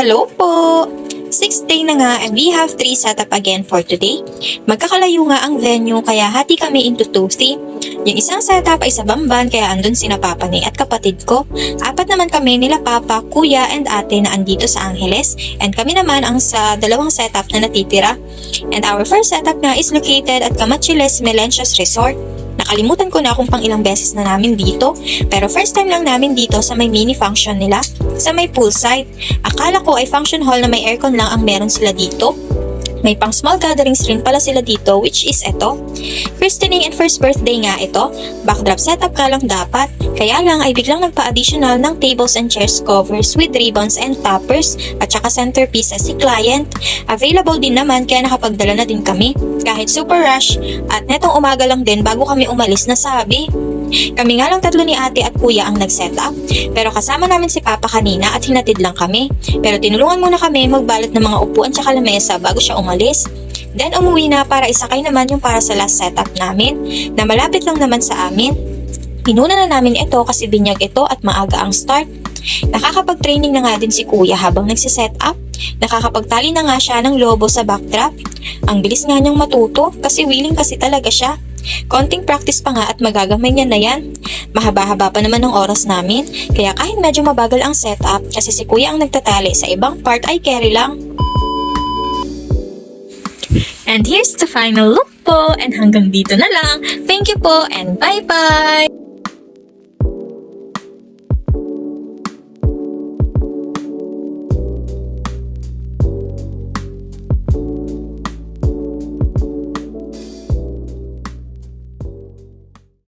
Hello po! 6th day na nga and we have 3 setup again for today. Magkakalayo nga ang venue kaya hati kami into 2 theme. Yung isang setup ay sa Bamban kaya andun sina Papa Ni at kapatid ko. 4 naman kami nila Papa, Kuya and Ate na andito sa Angeles and kami naman ang sa dalawang setup na natitira. And our first setup nga is located at Camachiles Melencios Resort. Nakalimutan ko na kung pang ilang beses na namin dito, pero first time lang namin dito sa may mini function nila, sa may poolside. Akala ko ay function hall na may aircon lang ang meron sila dito. May pang small gatherings rin pala sila dito which is ito. Christening and first birthday nga ito. Backdrop setup ka lang dapat. Kaya lang ay biglang nagpa-additional ng tables and chairs covers with ribbons and toppers at saka centerpiece si client. Available din naman kaya nakapagdala na din kami. Kahit super rush at netong umaga lang din bago kami umalis na sabi. Kami nga lang tatlo ni ate at kuya ang nag-setup, pero kasama namin si Papa kanina at hinatid lang kami. Pero tinulungan muna kami magbalot ng mga upuan tsaka lamesa bago siya umalis. Then umuwi na para isakay naman yung para sa last setup namin, na malapit lang naman sa amin. Inuna na namin ito kasi binyag ito at maaga ang start. Nakakapag-training na nga din si kuya habang nagsiset-up. Nakakapagtali na nga siya ng lobo sa backdrop. Ang bilis nga niyang matuto kasi willing kasi talaga siya. Konting practice pa nga at magagamay niya na yan. Mahaba-haba pa naman ang oras namin, kaya kahit medyo mabagal ang setup kasi si kuya ang nagtatali sa ibang part ay carry lang. And here's the final look po and hanggang dito na lang. Thank you po and bye-bye!